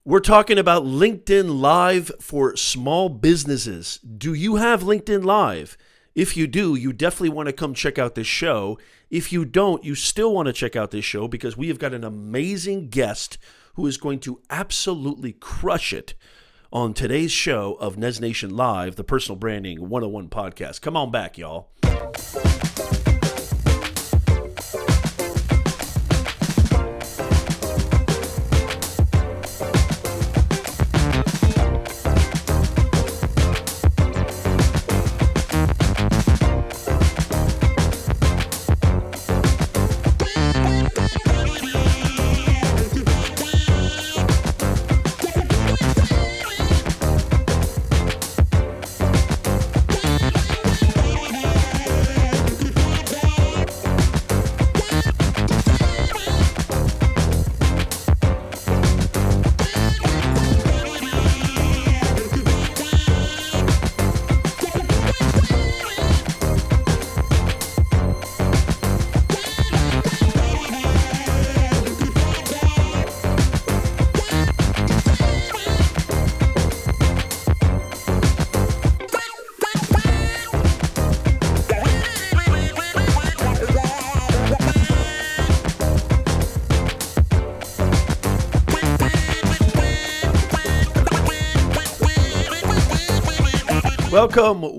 We're talking about LinkedIn Live for small businesses. Do you have LinkedIn Live? If you do, you definitely want to come check out this show. If you don't, you still want to check out this show because we have got an amazing guest who is going to absolutely crush it on today's show of Nez Nation Live, the Personal Branding 101 podcast. Come on back, y'all.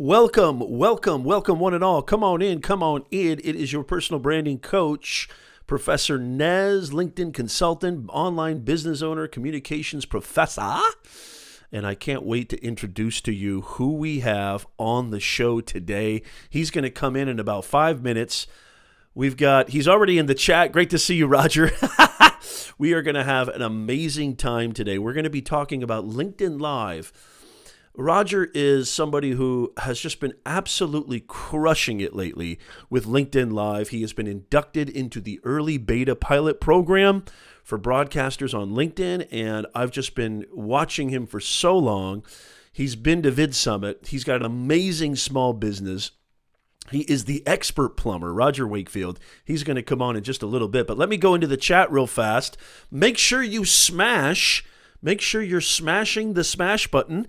Welcome, one and all. Come on in. It is your personal branding coach, Professor Nez, LinkedIn consultant, online business owner, communications professor. And I can't wait to introduce to you who we have on the show today. He's going to come in about 5 minutes. He's already in the chat. Great to see you, Roger. We are going to have an amazing time today. We're going to be talking about LinkedIn Live. Roger is somebody who has just been absolutely crushing it lately with LinkedIn Live. He has been inducted into the early beta pilot program for broadcasters on LinkedIn, and I've just been watching him for so long. He's been to Vid Summit. He's got an amazing small business. He is the expert plumber, Roger Wakefield. He's going to come on in just a little bit, but let me go into the chat real fast. Make sure you're smashing the smash button,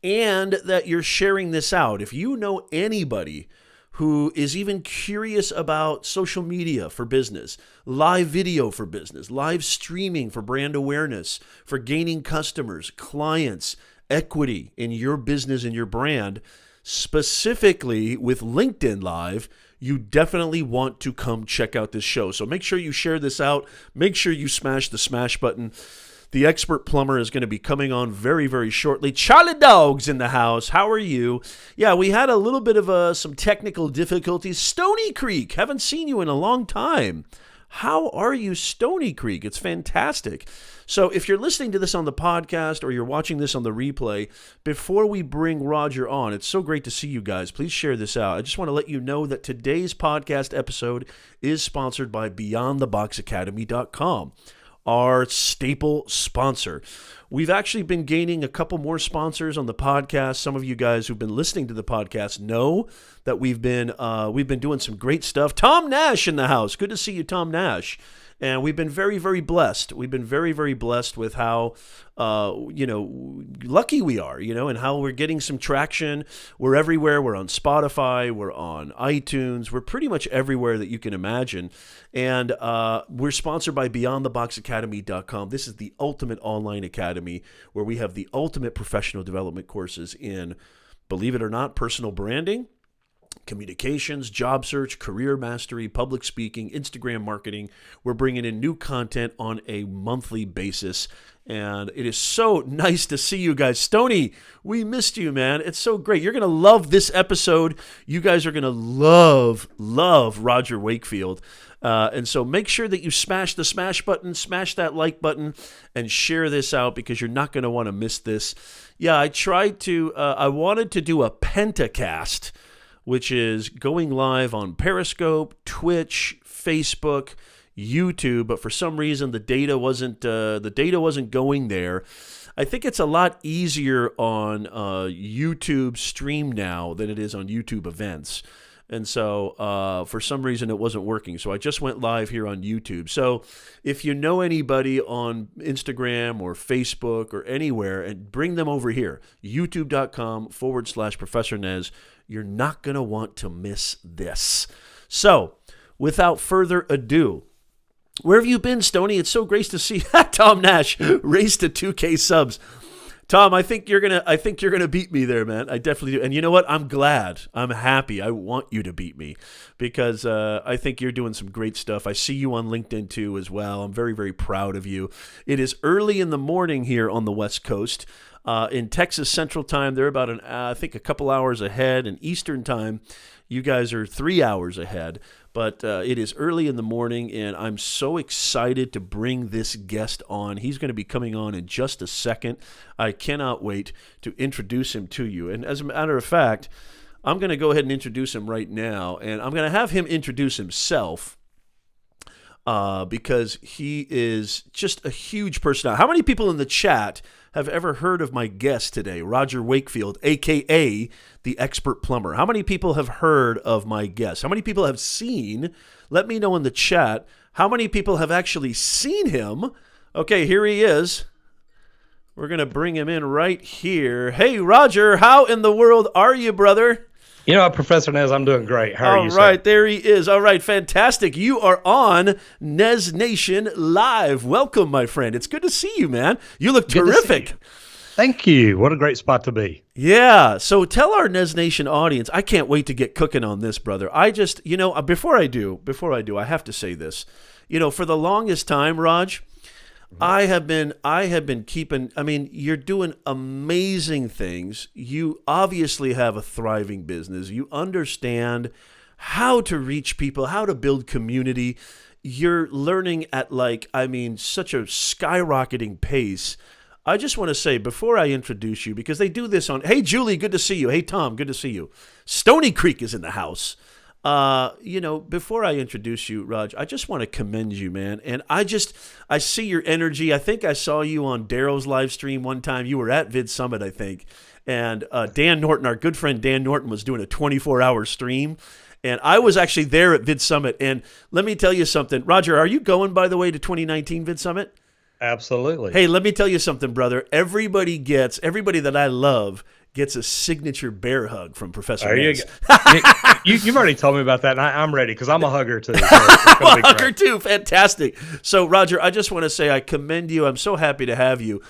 and that you're sharing this out. If you know anybody who is even curious about social media for business, live video for business, live streaming for brand awareness, for gaining customers, clients, equity in your business and your brand, specifically with LinkedIn Live, you definitely want to come check out this show. So make sure you share this out. Make sure you smash the smash button. The expert plumber is going to be coming on very, very shortly. Charlie Dog's in the house. How are you? Yeah, we had a little bit of some technical difficulties. Stony Creek, haven't seen you in a long time. How are you, Stony Creek? It's fantastic. So if you're listening to this on the podcast or you're watching this on the replay, before we bring Roger on, it's so great to see you guys. Please share this out. I just want to let you know that today's podcast episode is sponsored by BeyondTheBoxAcademy.com. Our staple sponsor. We've actually been gaining a couple more sponsors on the podcast. Some of you guys who've been listening to the podcast know that we've been doing some great stuff. Tom Nash in the house. Good to see you, Tom Nash. And we've been very, very blessed. We've been very, very blessed with how, lucky we are, and how we're getting some traction. We're everywhere. We're on Spotify. We're on iTunes. We're pretty much everywhere that you can imagine. And we're sponsored by BeyondTheBoxAcademy.com. This is the ultimate online academy where we have the ultimate professional development courses in, believe it or not, personal branding, communications, job search, career mastery, public speaking, Instagram marketing. We're bringing in new content on a monthly basis, and it is so nice to see you guys. Stony, we missed you, man. It's so great. You're going to love this episode. You guys are going to love Roger Wakefield. And so make sure that you smash the smash button, smash that like button, and share this out because you're not going to want to miss this. Yeah, I wanted to do a pentacast, which is going live on Periscope, Twitch, Facebook, YouTube, but for some reason the data wasn't going there. I think it's a lot easier on YouTube Stream now than it is on YouTube Events. And so for some reason it wasn't working. So I just went live here on YouTube. So if you know anybody on Instagram or Facebook or anywhere, and bring them over here, youtube.com/Professor Nez. You're not going to want to miss this. So without further ado, where have you been, Stoney? It's so great to see Tom Nash race to 2K subs. Tom, I think you're gonna beat me there, man. I definitely do. And you know what? I'm glad. I'm happy. I want you to beat me because I think you're doing some great stuff. I see you on LinkedIn too as well. I'm very, very proud of you. It is early in the morning here on the West Coast. In Texas Central Time, they're about I think a couple hours ahead. In Eastern Time, you guys are 3 hours ahead. But it is early in the morning, and I'm so excited to bring this guest on. He's going to be coming on in just a second. I cannot wait to introduce him to you. And as a matter of fact, I'm going to go ahead and introduce him right now, and I'm going to have him introduce himself because he is just a huge personality. How many people in the chat have ever heard of my guest today, Roger Wakefield, a.k.a. the Expert Plumber? How many people have heard of my guest? How many people have seen? Let me know in the chat. How many people have actually seen him? Okay, here he is. We're going to bring him in right here. Hey, Roger, how in the world are you, brother? You know what, Professor Nez, I'm doing great. How are you, sir? All right, there he is. All right, fantastic. You are on Nez Nation Live. Welcome, my friend. It's good to see you, man. You look terrific. Thank you. What a great spot to be. Yeah. So tell our Nez Nation audience, I can't wait to get cooking on this, brother. I just, before I do, I have to say this. For the longest time, Raj, I have been keeping, you're doing amazing things. You obviously have a thriving business. You understand how to reach people, how to build community. You're learning at such a skyrocketing pace. I just want to say, before I introduce you, because they do this on, hey, Julie, good to see you. Hey, Tom, good to see you. Stony Creek is in the house. Before I introduce you, Raj, I just want to commend you, man. And I see your energy. I think I saw you on Daryl's live stream one time. You were at Vid Summit, I think. And Dan Norton, our good friend Dan Norton, was doing a 24-hour stream. And I was actually there at Vid Summit. And let me tell you something. Roger, are you going, by the way, to 2019 Vid Summit? Absolutely. Hey, let me tell you something, brother. Everybody that I love gets a signature bear hug from Professor Nez. You've already told me about that, and I'm ready because I'm a hugger too. So I'm a hugger too. Fantastic. So, Roger, I just want to say I commend you. I'm so happy to have you.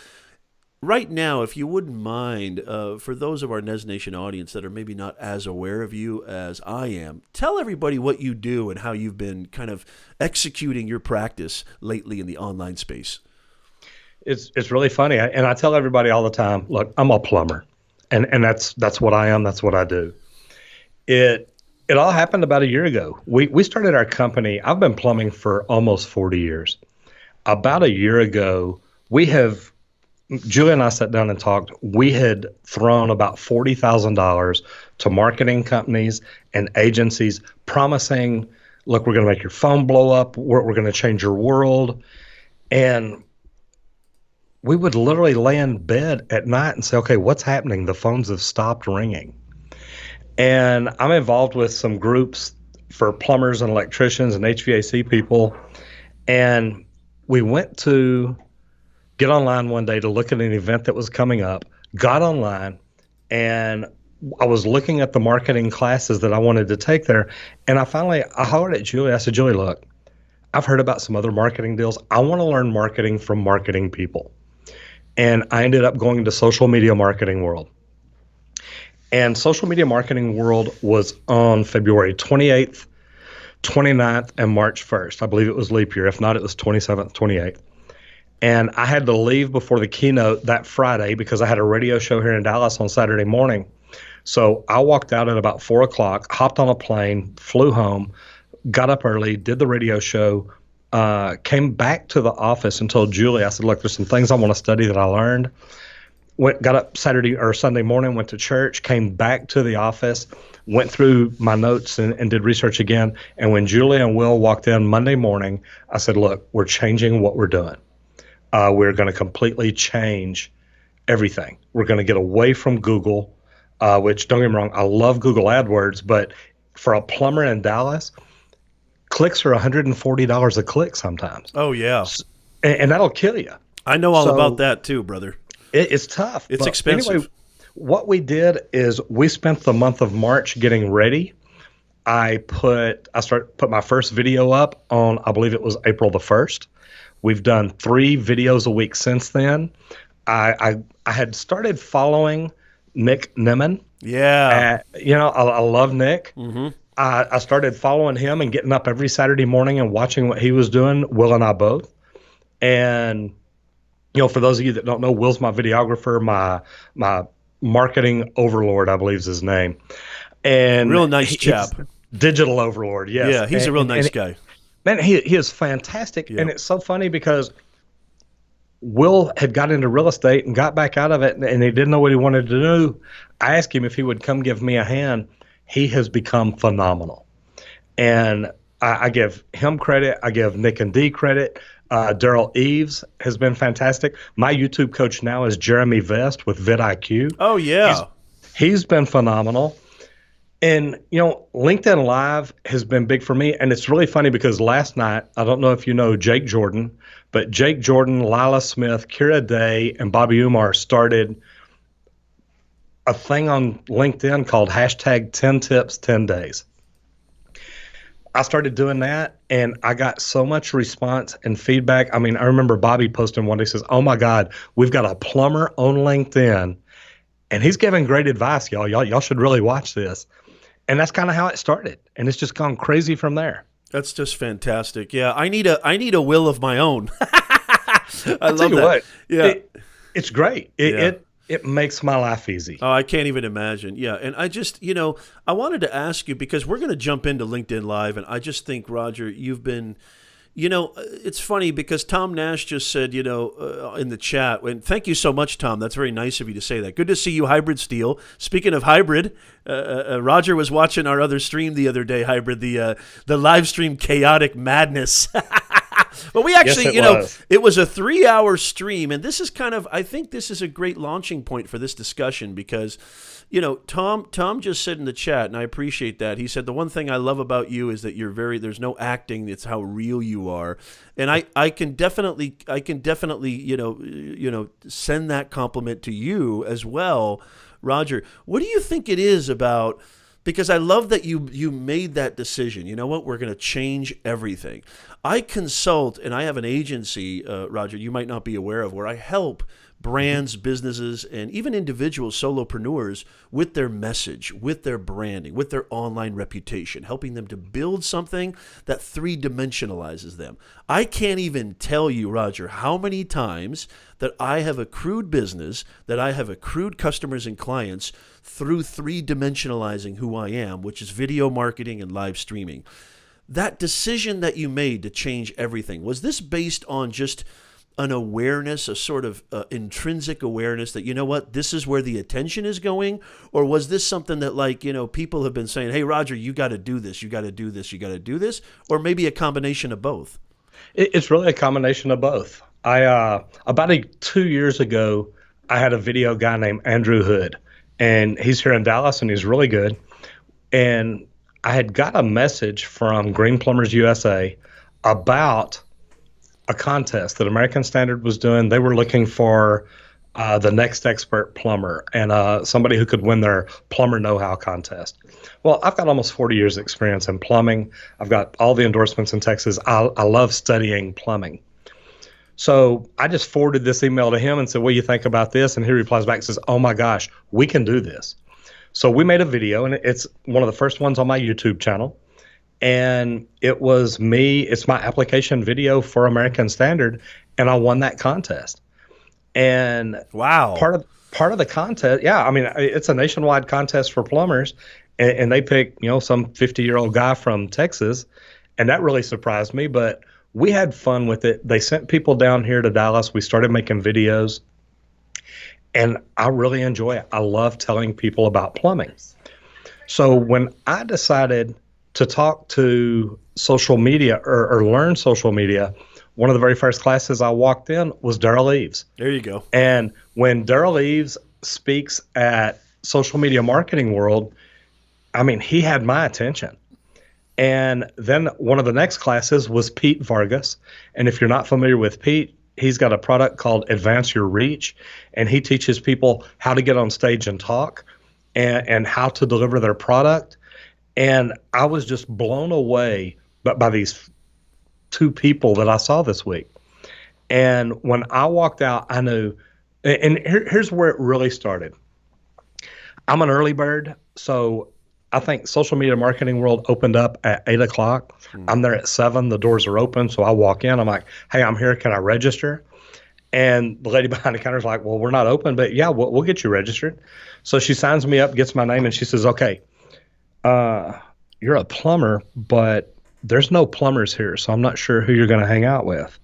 Right now, if you wouldn't mind, for those of our Nez Nation audience that are maybe not as aware of you as I am, tell everybody what you do and how you've been kind of executing your practice lately in the online space. It's really funny, and I tell everybody all the time, look, I'm a plumber. And that's what I am. That's what I do. It all happened about a year ago. We started our company. I've been plumbing for almost 40 years. About a year ago, Julie and I sat down and talked. We had thrown about $40,000 to marketing companies and agencies promising, look, we're going to make your phone blow up. We're going to change your world. And we would literally lay in bed at night and say, okay, what's happening? The phones have stopped ringing. And I'm involved with some groups for plumbers and electricians and HVAC people. And we went to get online one day to look at an event that was coming up, got online, and I was looking at the marketing classes that I wanted to take there. And I hollered at Julie. I said, Julie, look, I've heard about some other marketing deals. I want to learn marketing from marketing people. And I ended up going to Social Media Marketing World. And Social Media Marketing World was on February 28th, 29th, and March 1st. I believe it was leap year. If not, it was 27th, 28th. And I had to leave before the keynote that Friday because I had a radio show here in Dallas on Saturday morning. So I walked out at about 4 o'clock, hopped on a plane, flew home, got up early, did the radio show, came back to the office and told Julie, I said, look, there's some things I want to study that I learned. Got up Saturday or Sunday morning, went to church, came back to the office, went through my notes and did research again. And when Julie and Will walked in Monday morning, I said, look, we're changing what we're doing. We're going to completely change everything. We're going to get away from Google, which, don't get me wrong, I love Google AdWords, but for a plumber in Dallas, clicks are $140 a click sometimes. Oh, yeah. And that'll kill you. I know all So about that too, brother. it's tough. It's but expensive. Anyway, what we did is we spent the month of March getting ready. I put my first video up on, I believe it was April the 1st. We've done 3 videos a week since then. I had started following Nick Nemeth. Yeah. I love Nick. Mm-hmm. I started following him and getting up every Saturday morning and watching what he was doing, Will and I both. And, for those of you that don't know, Will's my videographer, my marketing overlord, I believe is his name. And real nice chap. Digital overlord, yes. Yeah, he's a real nice guy. Man, he is fantastic. Yep. And it's so funny because Will had got into real estate and got back out of it, and he didn't know what he wanted to do. I asked him if he would come give me a hand. He has become phenomenal. And I give him credit. I give Nick and Dee credit. Daryl Eves has been fantastic. My YouTube coach now is Jeremy Vest with vidIQ. Oh, yeah. He's been phenomenal. And, LinkedIn Live has been big for me. And it's really funny because last night, I don't know if you know Jake Jordan, but Jake Jordan, Lila Smith, Kira Day, and Bobby Umar started a thing on LinkedIn called hashtag 10 tips, 10 days. I started doing that, and I got so much response and feedback. I mean, I remember Bobby posting one day, says, "Oh my God, we've got a plumber on LinkedIn, and he's giving great advice, y'all. Y'all should really watch this." And that's kind of how it started, and it's just gone crazy from there. That's just fantastic. Yeah, I need a will of my own. I love that. What, yeah, it's great. It makes my life easy. Oh, I can't even imagine. Yeah, and I just, I wanted to ask you because we're going to jump into LinkedIn Live, and I just think, Roger, you've been, it's funny because Tom Nash just said, in the chat, and thank you so much, Tom. That's very nice of you to say that. Good to see you, Hybrid Steel. Speaking of hybrid, Roger was watching our other stream the other day, Hybrid, the live stream Chaotic Madness. But we actually, it was a 3-hour stream, and this is I think this is a great launching point for this discussion because, Tom just said in the chat, and I appreciate that. He said, the one thing I love about you is that there's no acting, it's how real you are. And I can definitely, send that compliment to you as well, Roger. What do you think it is about? Because I love that you made that decision. You know what? We're going to change everything. I consult, and I have an agency, Roger, you might not be aware of, where I help brands, businesses, and even individual solopreneurs with their message, with their branding, with their online reputation, helping them to build something that 3-dimensionalizes them. I can't even tell you, Roger, how many times that I have accrued business, that I have accrued customers and clients through 3-dimensionalizing who I am, which is video marketing and live streaming. That decision that you made to change everything, was this based on just an awareness, a sort of intrinsic awareness that, this is where the attention is going? Or was this something that people have been saying, hey, Roger, you got to do this, you got to do this, you got to do this? Or maybe a combination of both? It's really a combination of both. About 2 years ago, I had a video guy named Andrew Hood, and he's here in Dallas, and he's really good. And I had got a message from Green Plumbers USA about a contest that American Standard was doing. They were looking for the next expert plumber and somebody who could win their plumber know-how contest. Well, I've got almost 40 years experience in plumbing. I've got all the endorsements in Texas. I love studying plumbing. So I just forwarded this email to him and said, what do you think about this? And he replies back and says, oh my gosh, we can do this. So we made a video, and it's one of the first ones on my YouTube channel. And it was me. It's my application video for American Standard, and I won that contest. And wow, part of the contest, yeah, I mean, it's a nationwide contest for plumbers, and they pick some 50-year-old guy from Texas, and that really surprised me. But we had fun with it. They sent people down here to Dallas. We started making videos, and I really enjoy it. I love telling people about plumbing. So when I decided to talk to social media or learn social media, one of the very first classes I walked in was Daryl Eves. There you go. And when Daryl Eves speaks at Social Media Marketing World, I mean, he had my attention. And then one of the next classes was Pete Vargas. And if you're not familiar with Pete, he's got a product called Advance Your Reach, and he teaches people how to get on stage and talk and how to deliver their product. And I was just blown away by these two people that I saw this week. And when I walked out, I knew, and here's where it really started. I'm an early bird, so I think social media marketing world opened up at 8 o'clock. I'm there at 7. The doors are open. So I walk in. I'm like, hey, I'm here. Can I register? And the lady behind the counter is like, well, we're not open, but yeah, we'll get you registered. So she signs me up, gets my name, and she says, okay, you're a plumber, but there's no plumbers here. So I'm not sure who you're going to hang out with.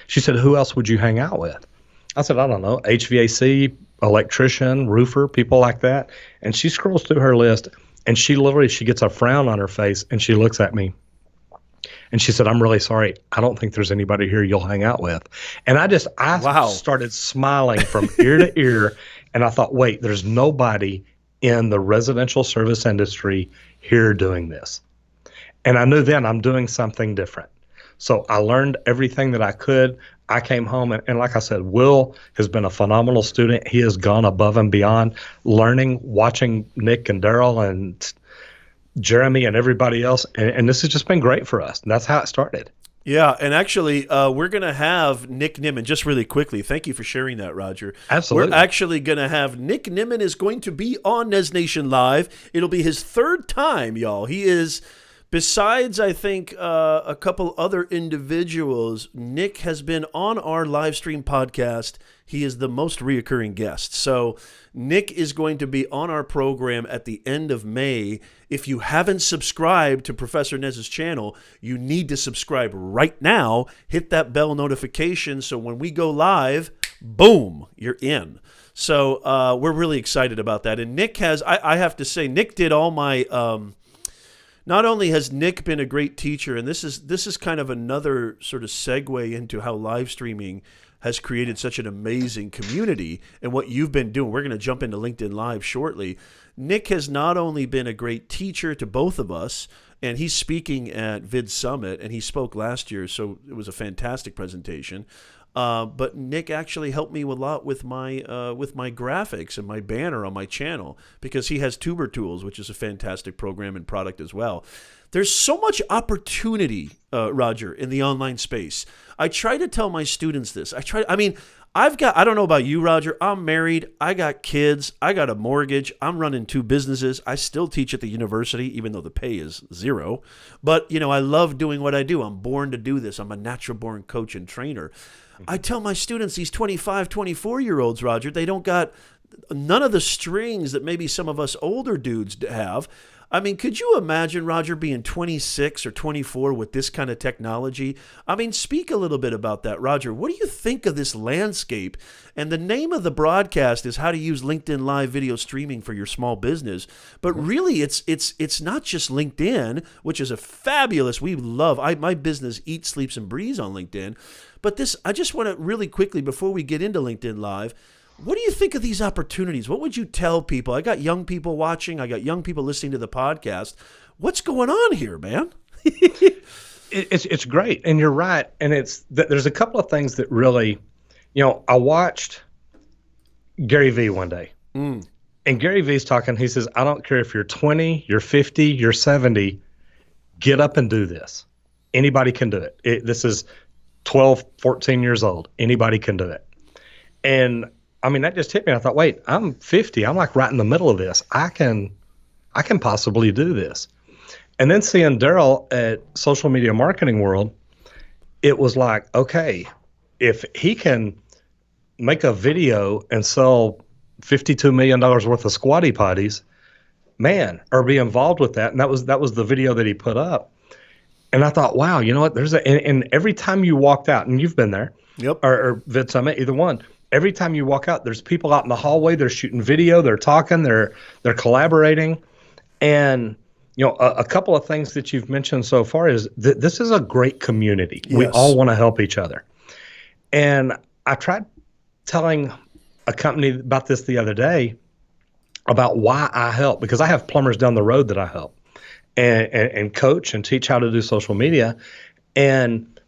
She said, who else would you hang out with? I said, I don't know, HVAC, electrician, roofer, people like that. And she scrolls through her list. And she gets a frown on her face, and she looks at me. And she said, I'm really sorry. I don't think there's anybody here you'll hang out with. And I started smiling from ear to ear. And I thought, wait, there's nobody in the residential service industry here doing this. And I knew then I'm doing something different. So I learned everything that I could. I came home, and like I said, Will has been a phenomenal student. He has gone above and beyond learning, watching Nick and Daryl and Jeremy and everybody else. And this has just been great for us. And that's how it started. Yeah, and actually, we're going to have Nick Nimmin, just really quickly. Thank you for sharing that, Roger. Absolutely. We're actually going to have Nick Nimmin is going to be on Nez Nation Live. It'll be his 3rd time, y'all. He is... Besides, I think, a couple other individuals, Nick has been on our live stream podcast. He is the most reoccurring guest. So Nick is going to be on our program at the end of May. If you haven't subscribed to Professor Nez's channel, you need to subscribe right now. Hit that bell notification so when we go live, boom, you're in. So we're really excited about that. And Nick has, I have to say, Nick did all my... Not only has Nick been a great teacher, and this is kind of another sort of segue into how live streaming has created such an amazing community and what you've been doing. We're going to jump into LinkedIn Live shortly. Nick has not only been a great teacher to both of us, and he's speaking at Vid Summit, and he spoke last year, so it was a fantastic presentation. But Nick actually helped me a lot with my graphics and my banner on my channel because he has Tuber Tools, which is a fantastic program and product as well. There's so much opportunity, Roger, in the online space. I try to tell my students this. I don't know about you, Roger. I'm married. I got kids. I got a mortgage. I'm running 2 businesses. I still teach at the university, even though the pay is 0. But, I love doing what I do. I'm born to do this. I'm a natural born coach and trainer. I tell my students, these 25, 24-year-olds, Roger, they don't got none of the strings that maybe some of us older dudes have. I mean, could you imagine, Roger, being 26 or 24 with this kind of technology? I mean, speak a little bit about that, Roger. What do you think of this landscape? And the name of the broadcast is How to Use LinkedIn Live Video Streaming for Your Small Business. But really, it's not just LinkedIn, which is a fabulous, we love. My business eats, sleeps, and breathes on LinkedIn. But I just want to really quickly, before we get into LinkedIn Live, what do you think of these opportunities? What would you tell people? I got young people watching. I got young people listening to the podcast. What's going on here, man? It's great, and you're right. And there's a couple of things that really, I watched Gary Vee one day, and Gary Vee's talking. He says, I don't care if you're 20, you're 50, you're 70, get up and do this. Anybody can do it. This is 12, 14 years old. Anybody can do it. And I mean, that just hit me. I thought, wait, I'm 50. I'm like right in the middle of this. I can possibly do this. And then seeing Daryl at Social Media Marketing World, it was like, okay, if he can make a video and sell $52 million worth of squatty potties, man, or be involved with that. And that was the video that he put up. And I thought, wow, you know what? And every time you walked out, and you've been there, yep, or Vid Summit, either one. Every time you walk out, there's people out in the hallway. They're shooting video. They're talking. They're collaborating. And a couple of things that you've mentioned so far is that this is a great community. Yes. We all want to help each other. And I tried telling a company about this the other day. about why I help, because I have plumbers down the road that I help and coach and teach how to do social media. And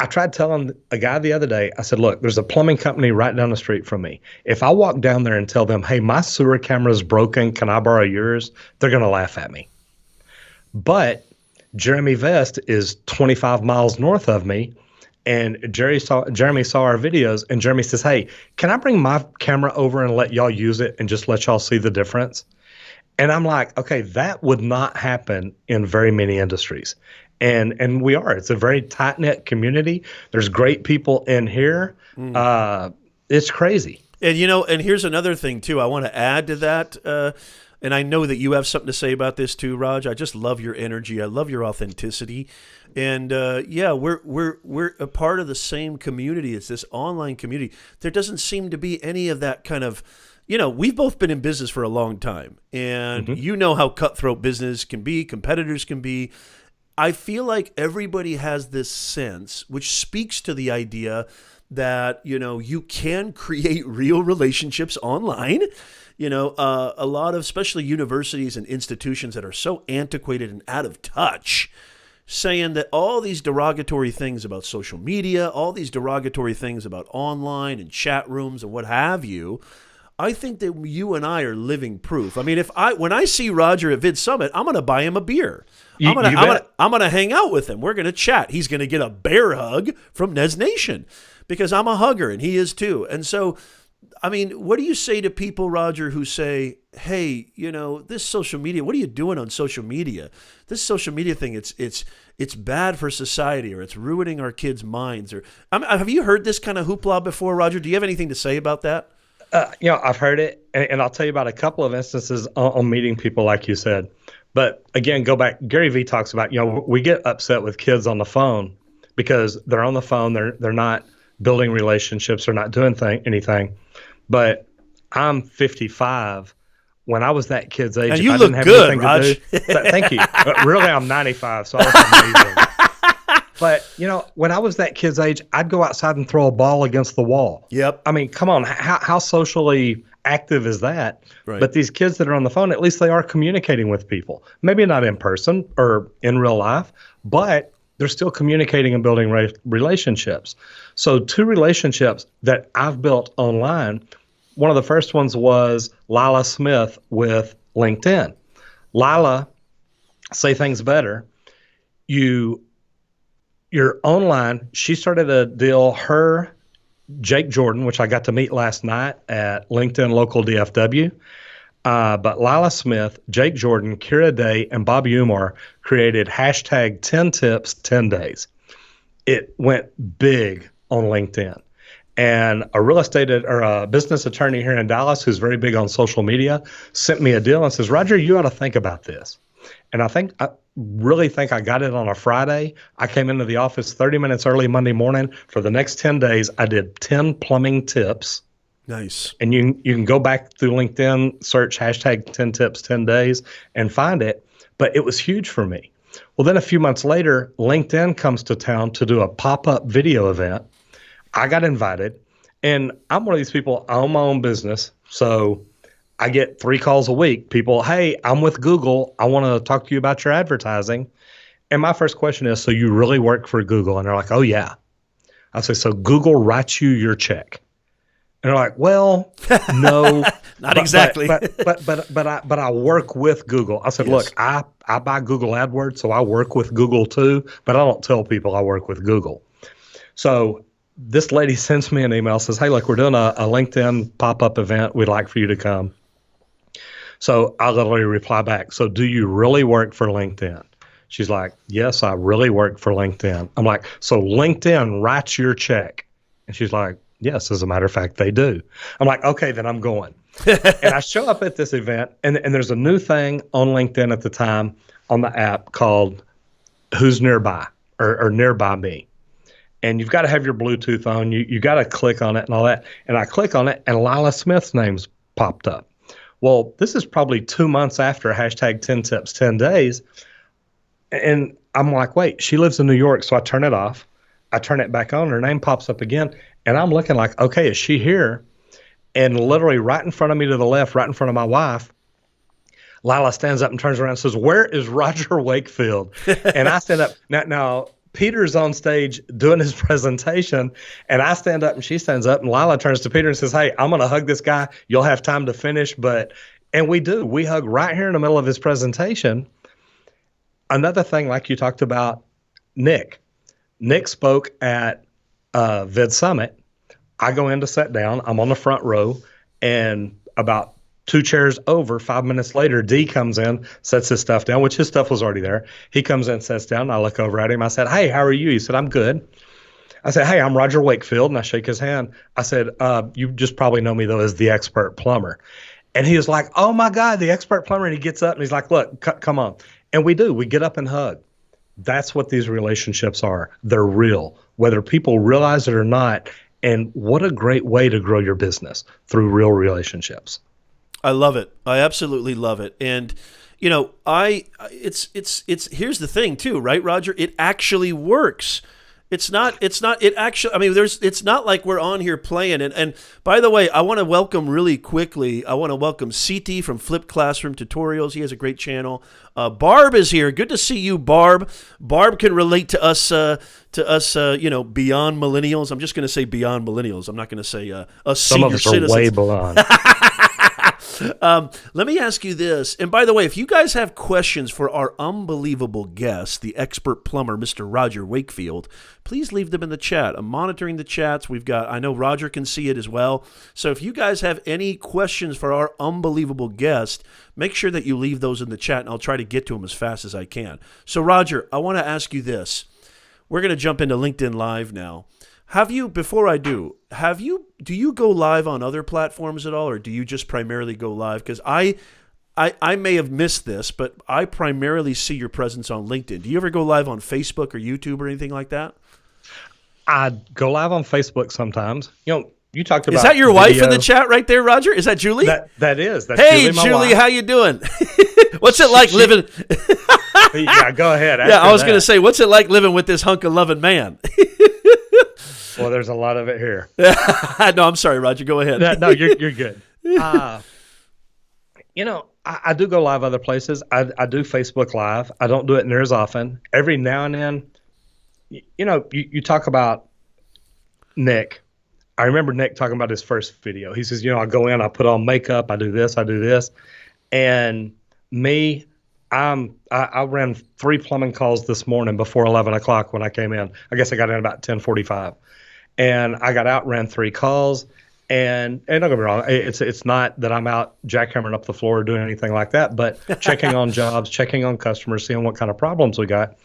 I tried telling a guy the other day, I said, look, there's a plumbing company right down the street from me. If I walk down there and tell them, hey, my sewer camera is broken, can I borrow yours? They're going to laugh at me. But Jeremy Vest is 25 miles north of me, and Jeremy saw our videos, and Jeremy says, hey, can I bring my camera over and let y'all use it and just let y'all see the difference? And I'm like, okay, that would not happen in very many industries. And we are. It's a very tight-knit community. There's great people in here. It's crazy. And, and here's another thing, too. I want to add to that. And I know that you have something to say about this, too, Raj. I just love your energy. I love your authenticity. And, we're a part of the same community. It's this online community. There doesn't seem to be any of that kind of, we've both been in business for a long time. And you know how cutthroat business can be, competitors can be. I feel like everybody has this sense, which speaks to the idea that, you can create real relationships online. A lot of, especially universities and institutions that are so antiquated and out of touch, saying that all these derogatory things about social media, all these derogatory things about online and chat rooms and what have you, I think that you and I are living proof. I mean, when I see Roger at Vid Summit, I'm going to buy him a beer. I'm going to hang out with him. We're going to chat. He's going to get a bear hug from Nez Nation because I'm a hugger and he is too. And so, I mean, what do you say to people, Roger, who say, hey, this social media, what are you doing on social media? This social media thing, it's bad for society, or it's ruining our kids' minds. Or have you heard this kind of hoopla before, Roger? Do you have anything to say about that? I've heard it, and I'll tell you about a couple of instances on meeting people, like you said. But again, go back. Gary Vee talks about, we get upset with kids on the phone because they're on the phone. They're not building relationships. They're not doing anything. But I'm 55. When I was that kid's age, and if you I look didn't have good, anything Raj. to do, thank you. Really, I'm 95, so I was amazing. But, when I was that kid's age, I'd go outside and throw a ball against the wall. Yep. I mean, come on. How socially active is that? Right. But these kids that are on the phone, at least they are communicating with people. Maybe not in person or in real life, but they're still communicating and building relationships. So 2 relationships that I've built online, one of the first ones was Lila Smith with LinkedIn. Lila, Say Things Better, you're online. She started a deal, Jake Jordan, which I got to meet last night at LinkedIn Local DFW. But Lila Smith, Jake Jordan, Kira Day, and Bobby Umar created hashtag 10 tips, 10 days. It went big on LinkedIn. And a real estate or a business attorney here in Dallas, who's very big on social media, sent me a deal and says, Roger, you ought to think about this. And I really think I got it on a Friday. I came into the office 30 minutes early Monday morning. For the next 10 days, I did 10 plumbing tips. Nice. And you can go back through LinkedIn, search hashtag 10 tips, 10 days, and find it. But it was huge for me. Well, then a few months later, LinkedIn comes to town to do a pop-up video event. I got invited. And I'm one of these people, I own my own business. So I get 3 calls a week. People, hey, I'm with Google. I want to talk to you about your advertising. And my first question is, so you really work for Google? And they're like, oh, yeah. I say, so Google writes you your check? And they're like, well, no. Not exactly. But I work with Google. I said, Yes. look, I buy Google AdWords, so I work with Google too, but I don't tell people I work with Google. So this lady sends me an email, says, hey, look, we're doing a LinkedIn pop-up event. We'd like for you to come. So I literally reply back, so do you really work for LinkedIn? She's like, yes, I really work for LinkedIn. I'm like, so LinkedIn writes your check? And she's like, yes, as a matter of fact, they do. I'm like, okay, then I'm going. And I show up at this event, and there's a new thing on LinkedIn at the time on the app called Who's Nearby or Nearby Me. And you've got to have your Bluetooth on. You got to click on it and all that. And I click on it, and Lila Smith's name's popped up. Well, this is probably 2 months after hashtag 10 tips, 10 days. And I'm like, wait, she lives in New York. So I turn it off. I turn it back on. Her name pops up again. And I'm looking like, okay, is she here? And literally right in front of me to the left, right in front of my wife, Lila stands up and turns around and says, "Where is Roger Wakefield?" And I stand up. Now Peter's on stage doing his presentation, and I stand up and she stands up, and Lila turns to Peter and says, "Hey, I'm going to hug this guy. You'll have time to finish." And we do. We hug right here in the middle of his presentation. Another thing, like you talked about, Nick. Nick spoke at Vid Summit. I go in to sit down. I'm on the front row, and about 2 chairs over, 5 minutes later, D comes in, sets his stuff down, which his stuff was already there. He comes in, sits down. I look over at him. I said, "Hey, how are you?" He said, "I'm good." I said, "Hey, I'm Roger Wakefield," and I shake his hand. I said, "You just probably know me, though, as the expert plumber." And he was like, "Oh, my God, the expert plumber." And he gets up, and he's like, "Look, come on." And we do. We get up and hug. That's what these relationships are. They're real, whether people realize it or not. And what a great way to grow your business, through real relationships. I love it. I absolutely love it. And you know, it's here's the thing too, right, Roger? It actually works. It's not it's not like we're on here playing. And by the way, I want to welcome really quickly, I want to welcome CT from Flip Classroom Tutorials. He has a great channel. Barb is here. Good to see you, Barb. Barb can relate to us, beyond millennials. I'm just going to say beyond millennials. I'm not going to say us Some senior of us are citizens. way beyond. Let me ask you this. And by the way, if you guys have questions for our unbelievable guest, the expert plumber, Mr. Roger Wakefield, please leave them in the chat. I'm monitoring the chats. I know Roger can see it as well. So if you guys have any questions for our unbelievable guest, make sure that you leave those in the chat, and I'll try to get to them as fast as I can. So Roger, I want to ask you this. We're going to jump into LinkedIn Live now. Do you go live on other platforms at all, or do you just primarily go live? Because I may have missed this, but I primarily see your presence on LinkedIn. Do you ever go live on Facebook or YouTube or anything like that? I go live on Facebook sometimes. You talked about. Is that your wife in the chat right there, Roger? Is that Julie? That is. That's hey, Julie, Julie, wife. how you doing? What's it like living? Yeah, go ahead. Yeah, I was going to say, what's it like living with this hunk of loving man? Well, there's a lot of it here. No, I'm sorry, Roger. Go ahead. No, you're good. I do go live other places. I do Facebook Live. I don't do it near as often. Every now and then, you talk about Nick. I remember Nick talking about his first video. He says, I go in, I put on makeup, I do this. And me, I ran 3 plumbing calls this morning before 11 o'clock when I came in. I guess I got in about 10:45. And I got out, ran 3 calls, and don't get me wrong, it's not that I'm out jackhammering up the floor or doing anything like that, but checking on jobs, checking on customers, seeing what kind of problems we got.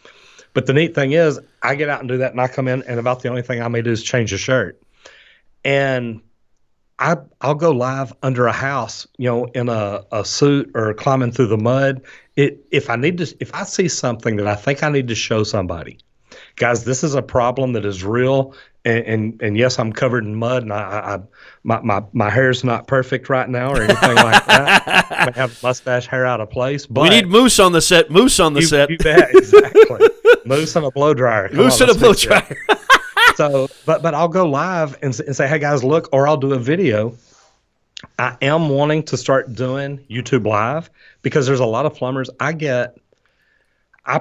But the neat thing is, I get out and do that, and I come in, and about the only thing I may do is change a shirt. And I'll go live under a house, in a suit or climbing through the mud. If I see something that I think I need to show somebody, guys, this is a problem that is real. And yes, I'm covered in mud, and my hair's not perfect right now or anything like that. I have mustache hair out of place. But we need Moose on the set. Moose on the set. You bet, exactly. Moose and a blow dryer. Moose and a blow dryer. So, but I'll go live and say, "Hey guys, look," or I'll do a video. I am wanting to start doing YouTube Live because there's a lot of plumbers. I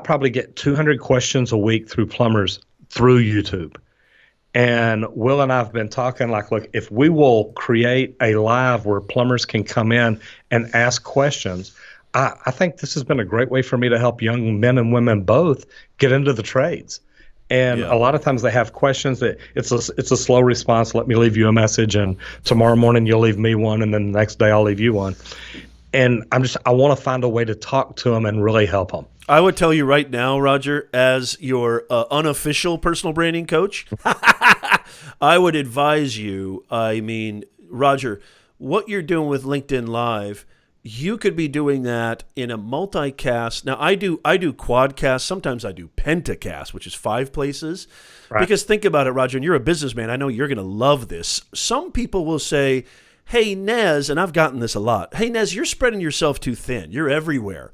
probably get 200 questions a week through plumbers through YouTube. And Will and I have been talking like, look, if we will create a live where plumbers can come in and ask questions, I think this has been a great way for me to help young men and women both get into the trades. And a lot of times they have questions that it's a slow response. Let me leave you a message, and tomorrow morning you'll leave me one, and then the next day I'll leave you one. And I want to find a way to talk to them and really help them. I would tell you right now, Roger, as your unofficial personal branding coach, I would advise you, Roger, what you're doing with LinkedIn Live, you could be doing that in a multicast. Now, I do quadcast. Sometimes I do pentacast, which is 5 places. Right. Because think about it, Roger, and you're a businessman. I know you're going to love this. Some people will say, hey, Nez, and I've gotten this a lot. Hey, Nez, you're spreading yourself too thin. You're everywhere.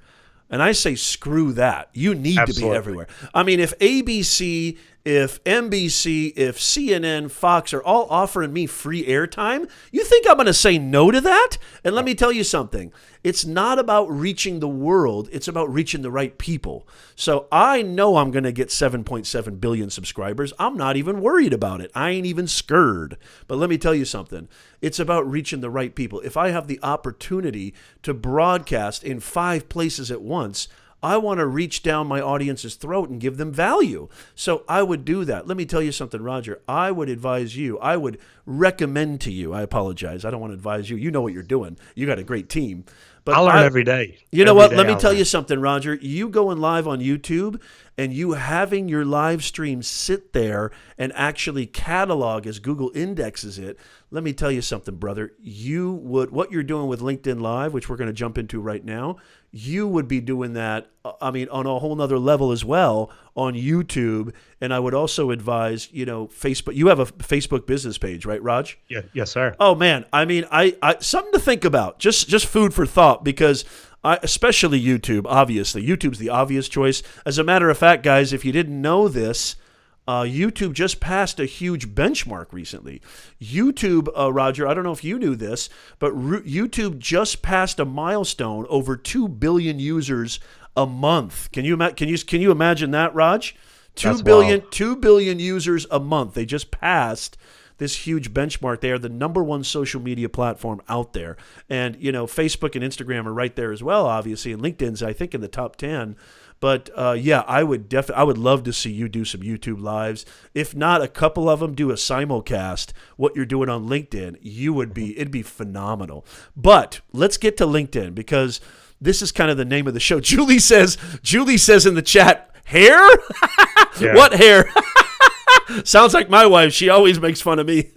And I say, screw that. You need to be everywhere. I mean, if ABC if NBC, if CNN, Fox are all offering me free airtime, you think I'm going to say no to that? And let me tell you something. It's not about reaching the world. It's about reaching the right people. So I know I'm going to get 7.7 billion subscribers. I'm not even worried about it. I ain't even scared. But let me tell you something. It's about reaching the right people. If I have the opportunity to broadcast in 5 places at once, I want to reach down my audience's throat and give them value. So I would do that. Let me tell you something, Roger. I would advise you. I would recommend to you. I apologize. I don't want to advise you. You know what you're doing. You got a great team. But I learn every day. You know what? Let me tell you something, Roger. You going live on YouTube and you having your live stream sit there and actually catalog as Google indexes it. Let me tell you something, brother. What you're doing with LinkedIn Live, which we're going to jump into right now, you would be doing that, on a whole nother level as well on YouTube. And I would also advise, Facebook. You have a Facebook business page, right, Raj? Yeah, yes, sir. Oh man, I something to think about. Just food for thought, because especially YouTube. Obviously, YouTube's the obvious choice. As a matter of fact, guys, if you didn't know this, YouTube just passed a huge benchmark recently. YouTube, Roger, I don't know if you knew this, but YouTube just passed a milestone over 2 billion users a month. Can you imagine that, Raj? 2 billion users a month. They just passed this huge benchmark. They are the #1 social media platform out there. And, Facebook and Instagram are right there as well, obviously. And LinkedIn's, I think, in the top 10. But, I would love to see you do some YouTube lives. If not a couple of them, do a simulcast, what you're doing on LinkedIn. It'd be phenomenal. But let's get to LinkedIn, because this is kind of the name of the show. Julie says in the chat, hair? Yeah. What hair? Sounds like my wife. She always makes fun of me.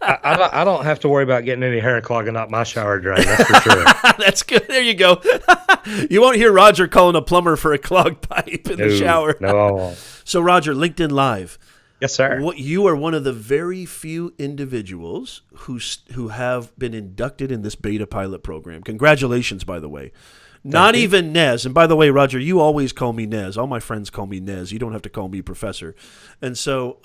I don't have to worry about getting any hair clogging up my shower drain, that's for sure. That's good. There you go. You won't hear Roger calling a plumber for a clogged pipe in the shower. No, I won't. So, Roger, LinkedIn Live. Yes, sir. You are one of the very few individuals who have been inducted in this beta pilot program. Congratulations, by the way. Not even Nez. And by the way, Roger, you always call me Nez. All my friends call me Nez. You don't have to call me Professor. And so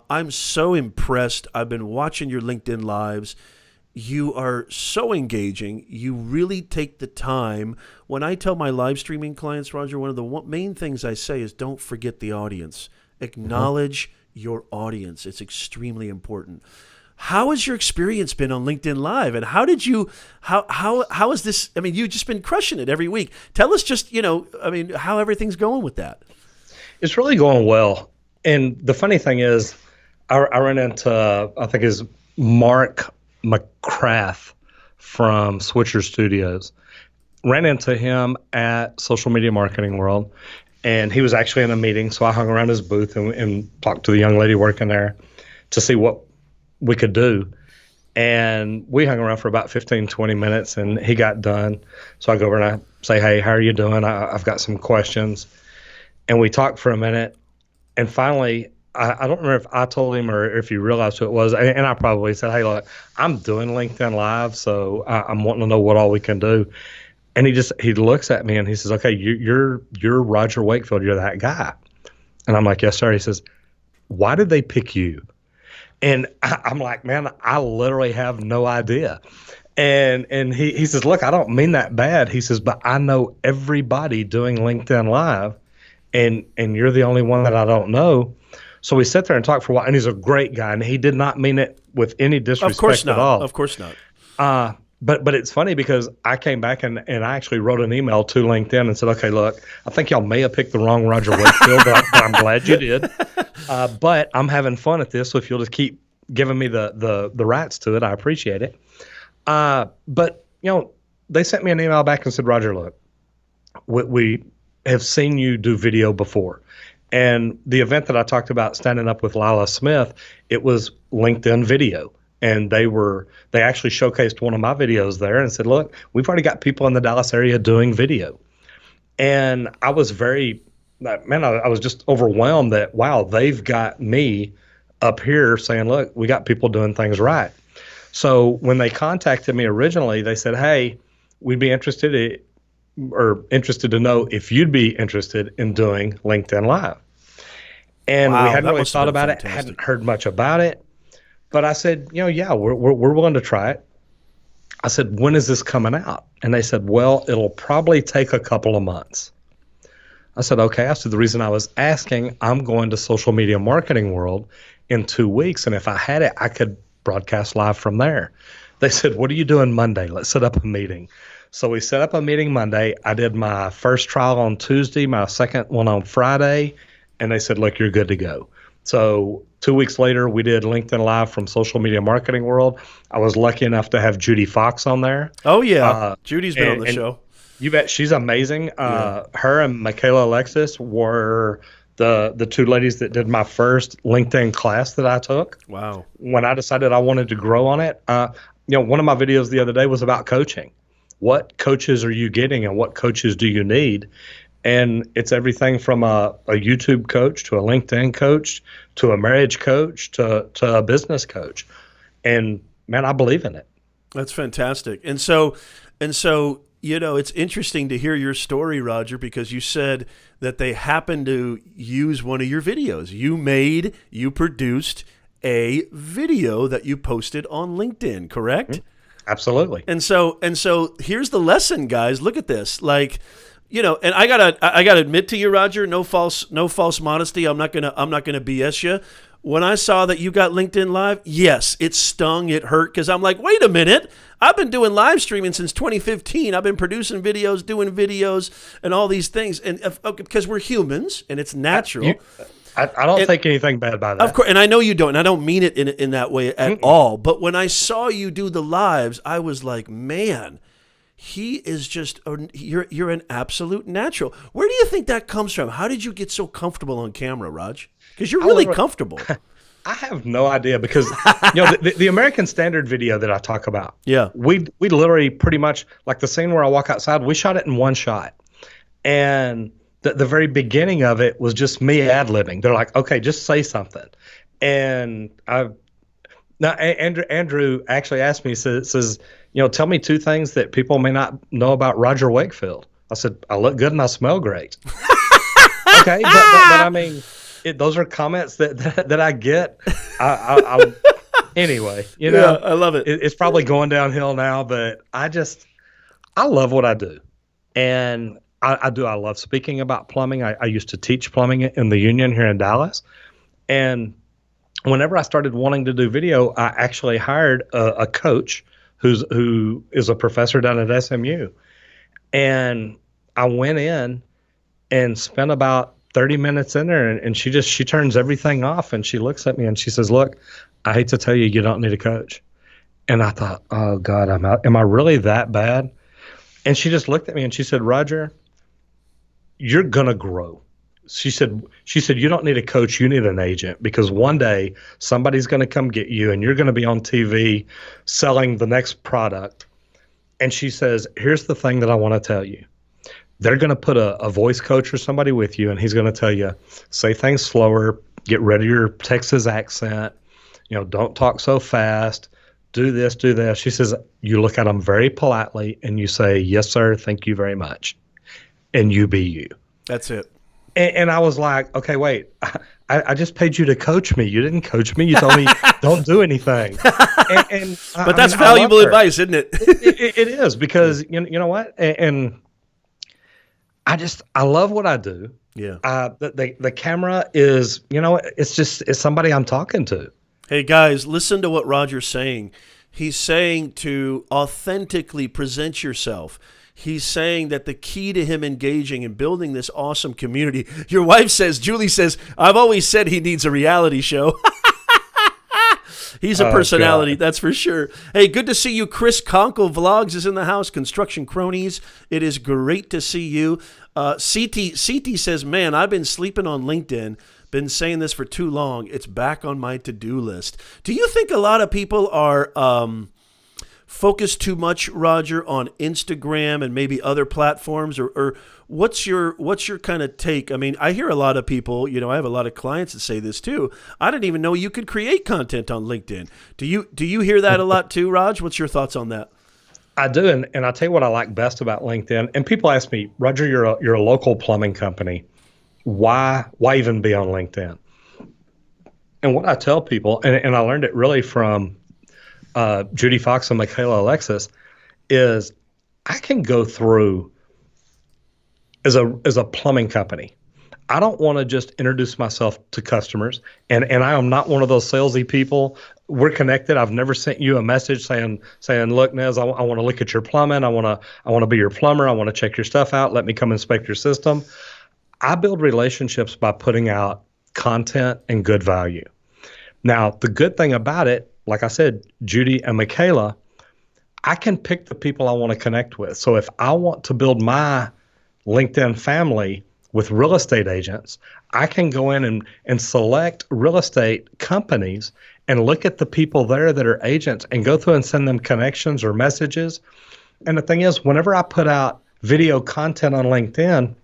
I'm so impressed. I've been watching your LinkedIn Lives. You are so engaging. You really take the time. When I tell my live streaming clients, Roger, one of the main things I say is don't forget the audience. Acknowledge your audience. It's extremely important. How has your experience been on LinkedIn Live, and how is this? I mean, you've just been crushing it every week. Tell us just, how everything's going with that. It's really going well. And the funny thing is, I ran into, I think is Mark McCrath from Switcher Studios. Ran into him at Social Media Marketing World, and he was actually in a meeting. So I hung around his booth and talked to the young lady working there to see what we could do. And we hung around for about 15, 20 minutes, and he got done. So I go over and I say, hey, how are you doing? I've got some questions. And we talked for a minute. And finally, I don't remember if I told him or if you realized who it was. And I probably said, hey, look, I'm doing LinkedIn Live, so I'm wanting to know what all we can do. And he looks at me and he says, okay, you're Roger Wakefield. You're that guy. And I'm like, yes, sir. He says, why did they pick you? And I'm like, man, I literally have no idea. And he says, look, I don't mean that bad. He says, but I know everybody doing LinkedIn Live, and you're the only one that I don't know. So we sat there and talked for a while, and he's a great guy, and he did not mean it with any disrespect at all. Of course not. But it's funny because I came back and I actually wrote an email to LinkedIn and said, okay, look, I think y'all may have picked the wrong Roger Wakefield, but I'm glad you did. But I'm having fun at this, so if you'll just keep giving me the rights to it, I appreciate it. But, they sent me an email back and said, Roger, look, we have seen you do video before. And the event that I talked about, standing up with Lila Smith, it was LinkedIn video. And they actually showcased one of my videos there and said, look, we've already got people in the Dallas area doing video. And I was I was just overwhelmed that, wow, they've got me up here saying, look, we got people doing things right. So when they contacted me originally, they said, hey, we'd be interested to know if you'd be interested in doing LinkedIn Live. And we Wow, hadn't that really must have thought been about it, fantastic. hadn't heard much about it. But I said, yeah, we're willing to try it. I said, when is this coming out? And they said, well, it'll probably take a couple of months. I said, okay. I said, the reason I was asking, I'm going to social media marketing world in 2 weeks. And if I had it, I could broadcast live from there. They said, what are you doing Monday? Let's set up a meeting. So we set up a meeting Monday. I did my first trial on Tuesday, my second one on Friday. And they said, look, you're good to go. So 2 weeks later, we did LinkedIn Live from Social Media Marketing World. I was lucky enough to have Judy Fox on there. Oh, yeah. Judy's been on the show. You bet. She's amazing. Her and Michaela Alexis were the two ladies that did my first LinkedIn class that I took. Wow. When I decided I wanted to grow on it, one of my videos the other day was about coaching. What coaches are you getting and what coaches do you need? And it's everything from a YouTube coach to a LinkedIn coach to a marriage coach to a business coach. And man, I believe in it. That's fantastic. And so, it's interesting to hear your story, Roger, because you said that they happened to use one of your videos. You produced a video that you posted on LinkedIn, correct? Mm-hmm. Absolutely. And so here's the lesson, guys. Look at this. Like, and I gotta admit to you, Roger, no false modesty. I'm not gonna BS you. When I saw that you got LinkedIn Live, yes, it stung, it hurt, because I'm like, wait a minute, I've been doing live streaming since 2015. I've been producing videos, doing videos, and all these things, and because we're humans and it's natural. I don't think anything bad by that. Of course, and I know you don't, and I don't mean it in that way at all. But when I saw you do the lives, I was like, man, he is just you're an absolute natural. Where do you think that comes from? How did you get so comfortable on camera, Raj? Because you're really comfortable. I have no idea because the American Standard video that I talk about. Yeah, we literally pretty much like the scene where I walk outside. We shot it in one shot, and the very beginning of it was just me ad-libbing. They're like, okay, just say something. And Andrew actually asked me, says, tell me two things that people may not know about Roger Wakefield. I said, I look good and I smell great. Okay, but I mean, those are comments that I get. Anyway, yeah, I love it. It's probably going downhill now, but I love what I do. And I love speaking about plumbing. I used to teach plumbing in the union here in Dallas. And whenever I started wanting to do video, I actually hired a coach who is a professor down at SMU. And I went in and spent about 30 minutes in there, and she turns everything off, and she looks at me and she says, look, I hate to tell you, you don't need a coach. And I thought, oh God, am I really that bad? And she just looked at me and she said, Roger, you're going to grow. She said, you don't need a coach, you need an agent, because one day somebody's going to come get you and you're going to be on TV selling the next product. And she says, here's the thing that I want to tell you. They're going to put a voice coach or somebody with you, and he's going to tell you, say things slower, get rid of your Texas accent, don't talk so fast, do this, do that. She says, you look at them very politely and you say, yes, sir, thank you very much. And you be you. That's it. And I was like, okay, wait, I just paid you to coach me. You didn't coach me. You told me don't do anything. But that's valuable advice, isn't it? It is, because you know what? And I love what I do. Yeah. The camera is, it's somebody I'm talking to. Hey guys, listen to what Roger's saying. He's saying to authentically present yourself. He's saying that the key to him engaging and building this awesome community. Your wife says, Julie says, I've always said he needs a reality show. He's a personality, that's for sure. Hey, good to see you. Chris Conkle Vlogs is in the house. Construction Cronies, it is great to see you. CT says, man, I've been sleeping on LinkedIn. Been saying this for too long. It's back on my to-do list. Do you think a lot of people are focused too much, Roger, on Instagram and maybe other platforms, or what's your kind of take? I mean, I hear a lot of people, I have a lot of clients that say this too. I didn't even know you could create content on LinkedIn. Do you hear that a lot too, Raj? What's your thoughts on that? I do, and I'll tell you what I like best about LinkedIn. And people ask me, Roger, you're a local plumbing company. Why even be on LinkedIn? And what I tell people, and I learned it really from Judy Fox and Michaela Alexis, is I can go through as a plumbing company. I don't want to just introduce myself to customers, and I am not one of those salesy people. We're connected. I've never sent you a message saying, look, Nez, I want to look at your plumbing. I want to be your plumber. I want to check your stuff out. Let me come inspect your system. I build relationships by putting out content and good value. Now, the good thing about it, like I said, Judy and Michaela, I can pick the people I want to connect with. So if I want to build my LinkedIn family with real estate agents, I can go in and select real estate companies and look at the people there that are agents and go through and send them connections or messages. And the thing is, whenever I put out video content on LinkedIn,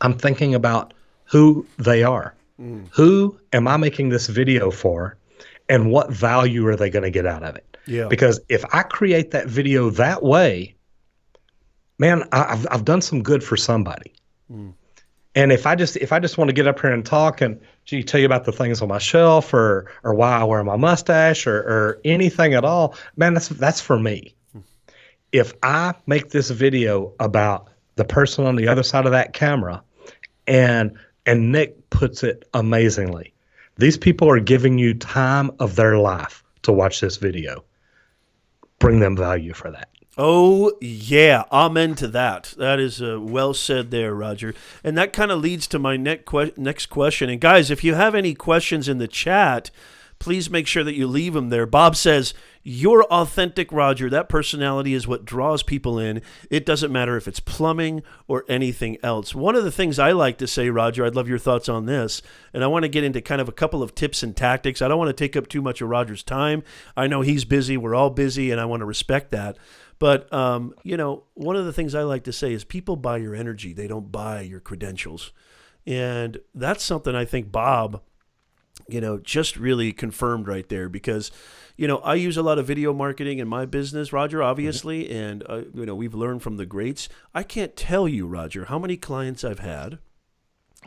I'm thinking about who they are. Who am I making this video for, and what value are they going to get out of it? Yeah. Because if I create that video that way, man, I've done some good for somebody. And if I just want to get up here and talk and tell you about the things on my shelf or why I wear my mustache or anything at all, man, that's for me. If I make this video about the person on the other side of that camera, and Nick puts it amazingly, these people are giving you time of their life to watch this video. Bring them value for that. Oh, yeah. Amen to that. That is well said there, Roger. And that kind of leads to my next question. And guys, if you have any questions in the chat, please make sure that you leave them there. Bob says, you're authentic, Roger. That personality is what draws people in. It doesn't matter if it's plumbing or anything else. One of the things I like to say, Roger, I'd love your thoughts on this, and I want to get into kind of a couple of tips and tactics. I don't want to take up too much of Roger's time. I know he's busy. We're all busy, and I want to respect that. But, one of the things I like to say is people buy your energy. They don't buy your credentials. And that's something I think Bob, just really confirmed right there because, I use a lot of video marketing in my business, Roger, obviously, and, we've learned from the greats. I can't tell you, Roger, how many clients I've had.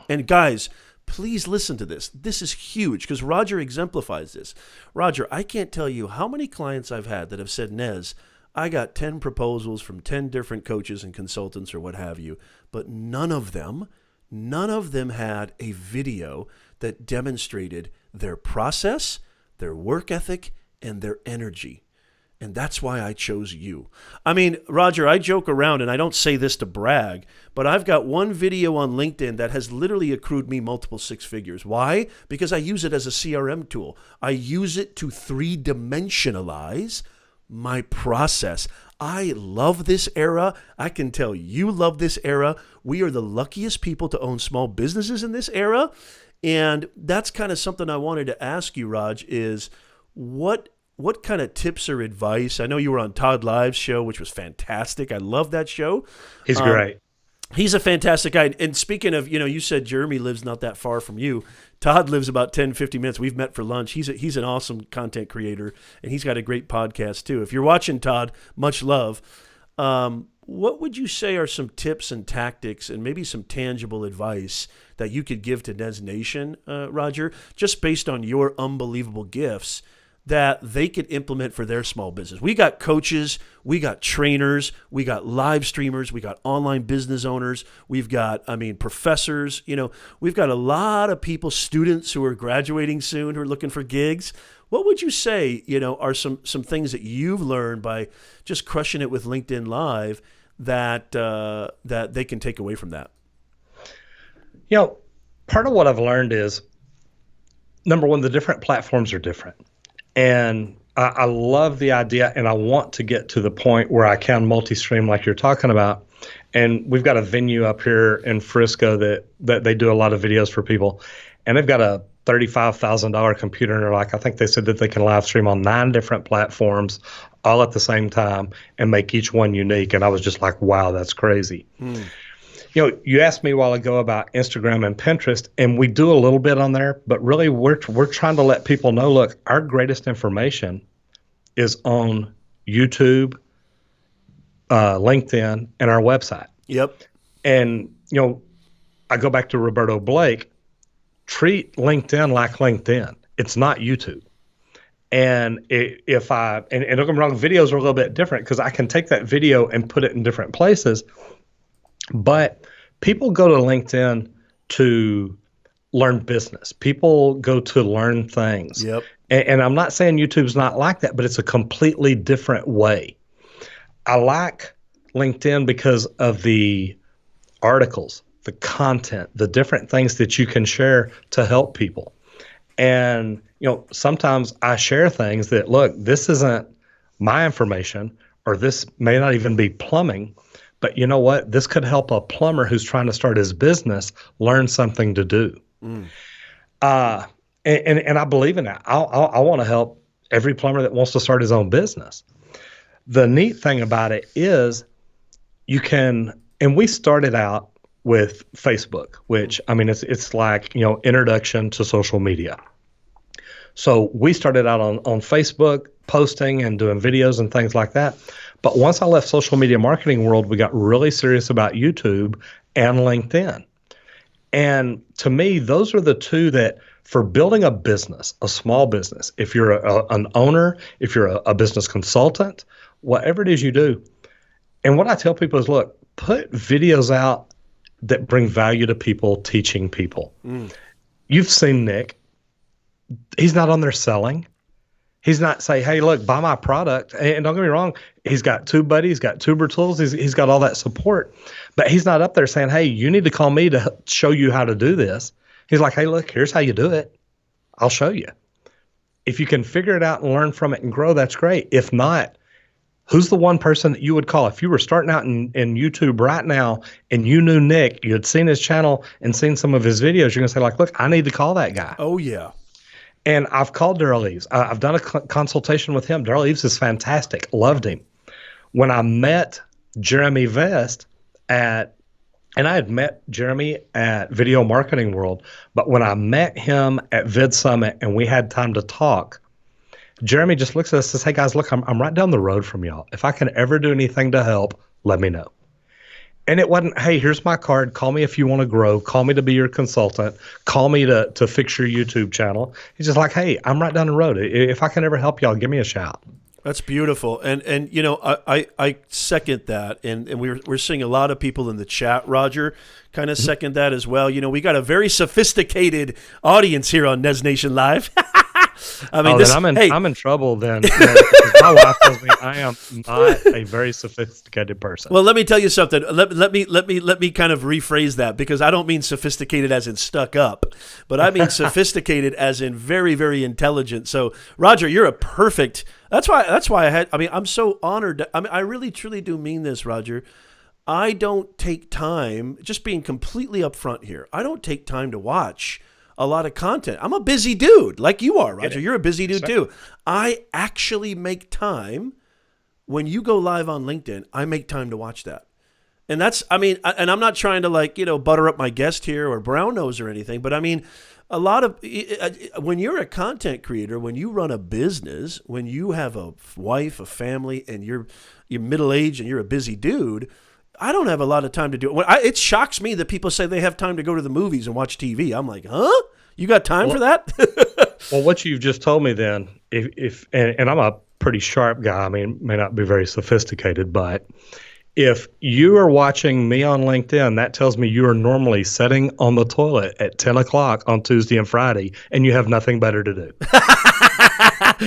And guys, please listen to this. This is huge because Roger exemplifies this. Roger, I can't tell you how many clients I've had that have said, Nez, I got 10 proposals from 10 different coaches and consultants or what have you, but none of them had a video that demonstrated their process, their work ethic, and their energy. And that's why I chose you. I mean, Roger, I joke around, and I don't say this to brag, but I've got one video on LinkedIn that has literally accrued me multiple six figures. Why? Because I use it as a CRM tool. I use it to three-dimensionalize my process. I love this era. I can tell you love this era. We are the luckiest people to own small businesses in this era. And that's kind of something I wanted to ask you, Raj, is what kind of tips or advice? I know you were on Todd Live's show, which was fantastic. I love that show. He's great. He's a fantastic guy. And speaking of, you said Jeremy lives not that far from you. Todd lives about 10, 50 minutes. We've met for lunch. He's an awesome content creator, and he's got a great podcast too. If you're watching, Todd, much love. What would you say are some tips and tactics and maybe some tangible advice that you could give to Nez Nation, Roger, just based on your unbelievable gifts that they could implement for their small business? We got coaches, we got trainers, we got live streamers, we got online business owners, we've got, professors, we've got a lot of people, students who are graduating soon, who are looking for gigs. What would you say, are some things that you've learned by just crushing it with LinkedIn Live that they can take away from that? Part of what I've learned is, number one, the different platforms are different. And I love the idea, and I want to get to the point where I can multi-stream like you're talking about. And we've got a venue up here in Frisco that they do a lot of videos for people. And they've got a $35,000 computer, and they're like, I think they said that they can live stream on 9 different platforms all at the same time and make each one unique. And I was just like, wow, that's crazy. You asked me a while ago about Instagram and Pinterest, and we do a little bit on there, but really we're trying to let people know, look, our greatest information is on YouTube, LinkedIn, and our website. Yep. And, I go back to Roberto Blake, treat LinkedIn like LinkedIn. it's not YouTube. And if and don't get me wrong, videos are a little bit different because I can take that video and put it in different places. But people go to LinkedIn to learn business. People go to learn things. Yep. And I'm not saying YouTube's not like that, but it's a completely different way. I like LinkedIn because of the articles, the content, the different things that you can share to help people. And, sometimes I share things that, look, this isn't my information, or this may not even be plumbing, but you know what? This could help a plumber who's trying to start his business learn something to do. And I believe in that. I want to help every plumber that wants to start his own business. The neat thing about it is you can, and we started out with Facebook, which, I mean, it's like, introduction to social media. So we started out on Facebook posting and doing videos and things like that. But once I left social media marketing world, we got really serious about YouTube and LinkedIn. And to me, those are the two that, for building a business, a small business, if you're an owner, if you're a business consultant, whatever it is you do. And what I tell people is, look, put videos out that bring value to people, teaching people. You've seen Nick. He's not on there selling. He's not saying, hey, look, buy my product. And don't get me wrong, he's got tube buddies, he's got tuber tools, he's got all that support. But he's not up there saying, hey, you need to call me to show you how to do this. He's like, hey, look, here's how you do it. I'll show you. If you can figure it out and learn from it and grow, that's great. If not, who's the one person that you would call? If you were starting out in YouTube right now and you knew Nick, you had seen his channel and seen some of his videos, you're going to say, like, look, I need to call that guy. Oh, yeah. And I've called Darrell Eves. I've done a consultation with him. Darrell Eves is fantastic. Loved him. When I met Jeremy Vest and I had met Jeremy at Video Marketing World, but when I met him at Vid Summit and we had time to talk, Jeremy just looks at us and says, hey, guys, look, I'm right down the road from y'all. If I can ever do anything to help, let me know. And it wasn't, hey, here's my card. Call me if you want to grow. Call me to be your consultant. Call me to fix your YouTube channel. He's just like, hey, I'm right down the road. If I can ever help y'all, give me a shout. That's beautiful. And I second that. And we're seeing a lot of people in the chat, Roger, kind of second that as well. We got a very sophisticated audience here on Nez Nation Live. I mean, I'm in trouble then. Because my wife tells me I am not a very sophisticated person. Well, let me tell you something. Let me kind of rephrase that, because I don't mean sophisticated as in stuck up, but I mean sophisticated as in very, very intelligent. So, Roger, you're a perfect. That's why I'm so honored. I really truly do mean this, Roger. I don't take time, just being completely upfront here. I don't take time to watch a lot of content. I'm a busy dude, like you are, Roger. You're a busy dude too. I actually make time when you go live on LinkedIn. I make time to watch that. And and I'm not trying to butter up my guest here or brown nose or anything, but I mean, a lot of, when you're a content creator, when you run a business, when you have a wife, a family, and you're middle-aged and you're a busy dude, I don't have a lot of time to do it. It shocks me that people say they have time to go to the movies and watch TV. I'm like, huh? You got time for that? Well, what you've just told me then, and I'm a pretty sharp guy. I mean, may not be very sophisticated, but if you are watching me on LinkedIn, that tells me you are normally sitting on the toilet at 10 o'clock on Tuesday and Friday, and you have nothing better to do.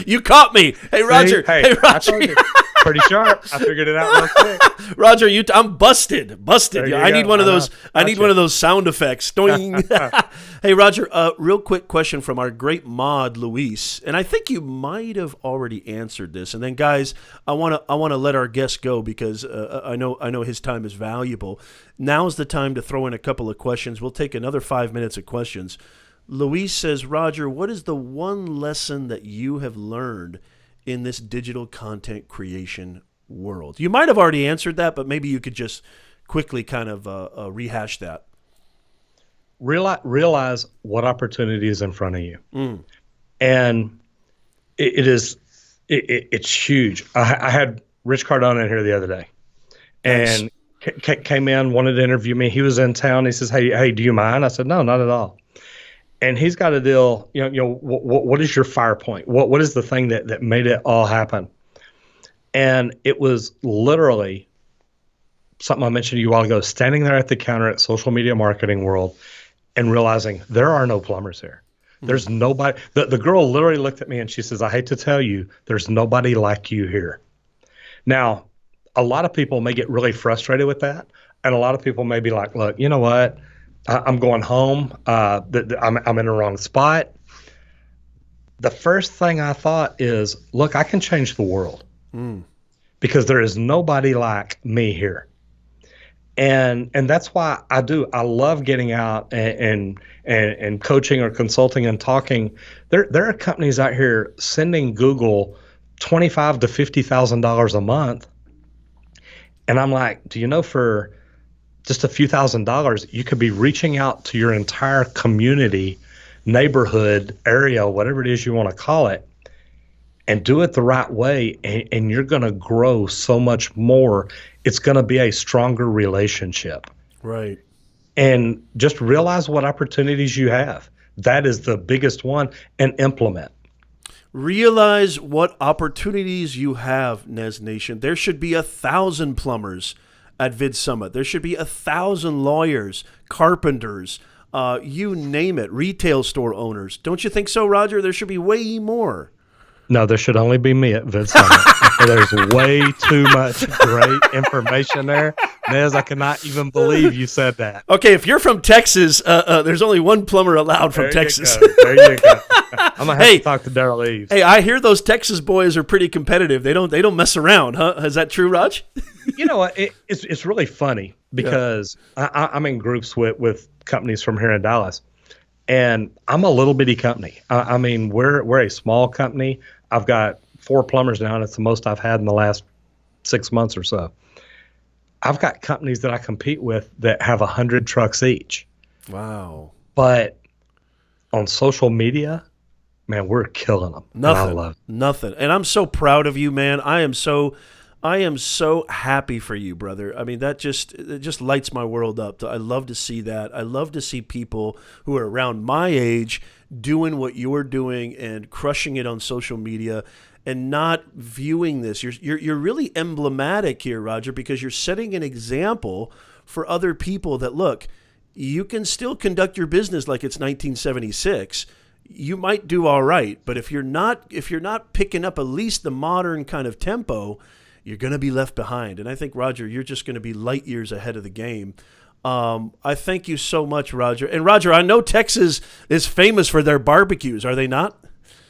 You caught me. Hey, Roger. Hey, Roger. Pretty sharp. I figured it out real quick. Roger, I'm busted. I need one of those. I need one of those sound effects. Doing. Hey, Roger. Real quick question from our great mod, Luis, and I think you might have already answered this. And then, guys, I want to let our guest go because I know his time is valuable. Now's the time to throw in a couple of questions. We'll take another 5 minutes of questions. Luis says, Roger, what is the one lesson that you have learned in this digital content creation world? You might have already answered that, but maybe you could just quickly kind of rehash that. Realize what opportunity is in front of you. And it's huge. I had Rich Cardona in here the other day, and came in, wanted to interview me. He was in town. He says, hey, do you mind? I said, no, not at all. And he's got a deal. What is your fire point? What is the thing that made it all happen? And it was literally something I mentioned to you a while ago, standing there at the counter at Social Media Marketing World and realizing there are no plumbers here. There's nobody. The girl literally looked at me and she says, I hate to tell you, there's nobody like you here. Now, a lot of people may get really frustrated with that. And a lot of people may be like, look, you know what? I'm going home. I'm in the wrong spot. The first thing I thought is, look, I can change the world because there is nobody like me here. And that's why I love getting out and coaching or consulting and talking. There are companies out here sending Google $25,000 to $50,000 a month. And I'm like, do you know, for just a few $1,000s, you could be reaching out to your entire community, neighborhood, area, whatever it is you want to call it, and do it the right way, and you're going to grow so much more. It's going to be a stronger relationship. Right. And just realize what opportunities you have. That is the biggest one, and implement. Realize what opportunities you have, Nez Nation. There should be 1,000 plumbers at VidSummit. There should be 1,000 lawyers, carpenters, you name it, retail store owners. Don't you think so, Roger? There should be way more. No, there should only be me at VidSummit. There's way too much great information there. Nez, I cannot even believe you said that. Okay, if you're from Texas, there's only one plumber allowed from Texas. There you go. I'm going to have to talk to Daryl Eves. Hey, I hear those Texas boys are pretty competitive. They don't mess around, huh? Is that true, Raj? You know what? It's really funny because I'm in groups with companies from here in Dallas, and I'm a little bitty company. I mean, we're a small company. I've got 4 plumbers now, and it's the most I've had in the last 6 months or so. I've got companies that I compete with that have 100 trucks each. Wow. But on social media, man, we're killing them. Nothing. I love it. Nothing. And I'm so proud of you, man. I am so happy for you, brother. I mean, it just lights my world up. I love to see that. I love to see people who are around my age doing what you're doing and crushing it on social media and not viewing this. You're really emblematic here, Roger, because you're setting an example for other people that, look, you can still conduct your business like it's 1976. You might do all right, but if you're not picking up at least the modern kind of tempo, you're going to be left behind. And I think, Roger, you're just going to be light years ahead of the game. I thank you so much, Roger. And Roger, I know Texas is famous for their barbecues, are they not?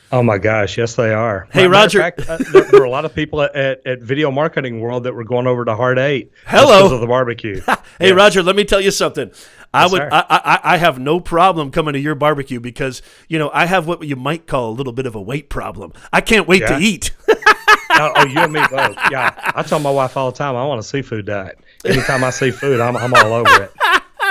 Oh my gosh, yes they are. Hey, Roger, fact, there were a lot of people at Video Marketing World that were going over to Hard 8 because of the barbecue. Hey, yes. Roger, let me tell you something. Yes, I have no problem coming to your barbecue because, I have what you might call a little bit of a weight problem. I can't wait to eat. Oh, you and me both. Yeah, I tell my wife all the time, I want a seafood diet. Anytime I see food, I'm all over it.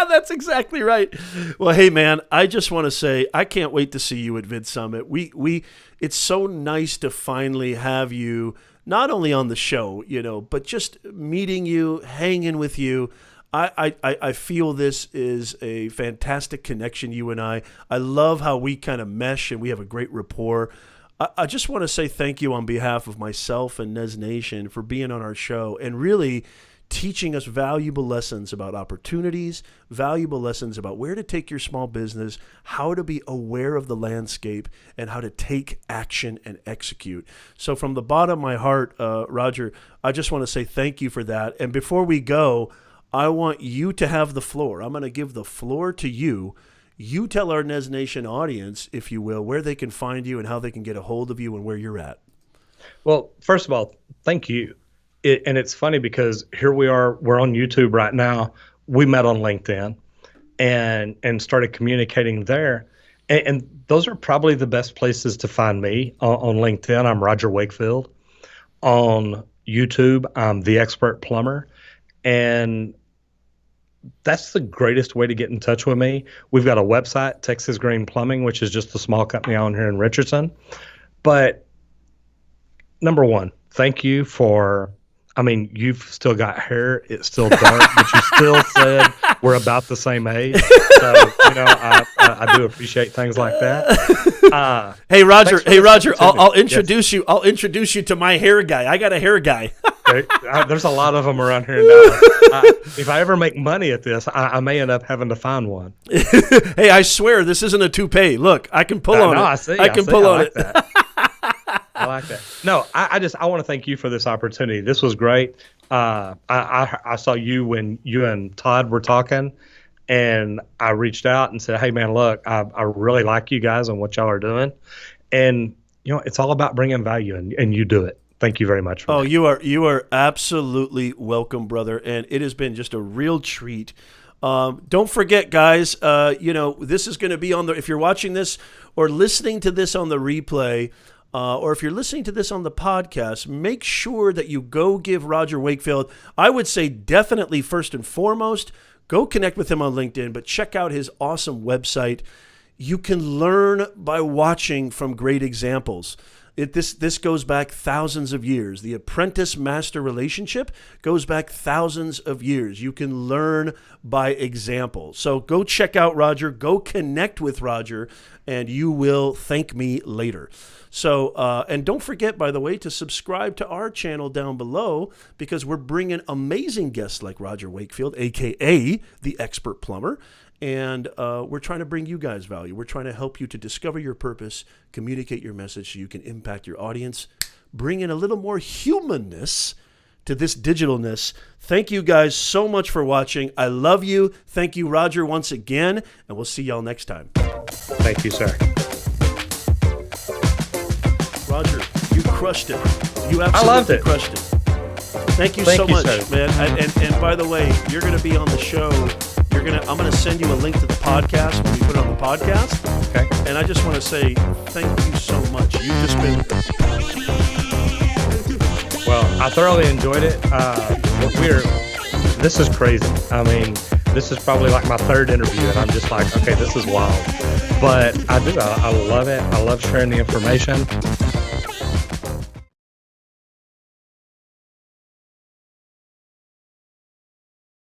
That's exactly right. Well, hey, man, I just want to say I can't wait to see you at VidSummit. It's so nice to finally have you not only on the show, but just meeting you, hanging with you. I feel this is a fantastic connection, you and I. I love how we kind of mesh and we have a great rapport. I just want to say thank you on behalf of myself and Nez Nation for being on our show and really teaching us valuable lessons about opportunities, valuable lessons about where to take your small business, how to be aware of the landscape, and how to take action and execute. So from the bottom of my heart, Roger, I just want to say thank you for that. And before we go, I want you to have the floor. I'm going to give the floor to you. You tell our Nez Nation audience, if you will, where they can find you and how they can get a hold of you and where you're at. Well, first of all, thank you. And it's funny because here we are, we're on YouTube right now. We met on LinkedIn and started communicating there. And those are probably the best places to find me. On LinkedIn, I'm Roger Wakefield. On YouTube, I'm The Expert Plumber. And that's the greatest way to get in touch with me. We've got a website, Texas Green Plumbing, which is just a small company on here in Richardson. But number one, thank you for I mean, you've still got hair. It's still dark, but you still said we're about the same age. So, I do appreciate things like that. Hey, Roger. I'll introduce you. I'll introduce you to my hair guy. I got a hair guy. There's a lot of them around here in Dallas. If I ever make money at this, I may end up having to find one. Hey, I swear this isn't a toupee. Look, I can pull on it. I see. I can pull on it. I like that. No, I want to thank you for this opportunity. This was great. I saw you when you and Todd were talking, and I reached out and said, hey, man, look, I really like you guys and what y'all are doing. And, it's all about bringing value, and you do it. Thank you very much for that. You are absolutely welcome, brother. And it has been just a real treat. Don't forget, guys, this is going to be on if you're watching this or listening to this on the replay, or if you're listening to this on the podcast, make sure that you go give Roger Wakefield, I would say definitely first and foremost, go connect with him on LinkedIn, but check out his awesome website. You can learn by watching from great examples. This goes back thousands of years. The apprentice-master relationship goes back thousands of years. You can learn by example. So go check out Roger. Go connect with Roger, and you will thank me later. So, and don't forget, by the way, to subscribe to our channel down below, because we're bringing amazing guests like Roger Wakefield, a.k.a. the Expert Plumber. And we're trying to bring you guys value. We're trying to help you to discover your purpose, communicate your message so you can impact your audience, bring in a little more humanness to this digitalness. Thank you guys so much for watching. I love you. Thank you, Roger, once again, and we'll see y'all next time. Thank you, sir. Roger, you crushed it. You absolutely I loved it. Crushed it. Thank you so much, sir. Man. And by the way, you're going to be on the show. I'm going to send you a link to the podcast when we put it on the podcast. Okay. And I just want to say thank you so much. You've just been... Well, I thoroughly enjoyed it. This is crazy. I mean, this is probably like my third interview, and I'm just like, okay, this is wild. But I do. I love it. I love sharing the information.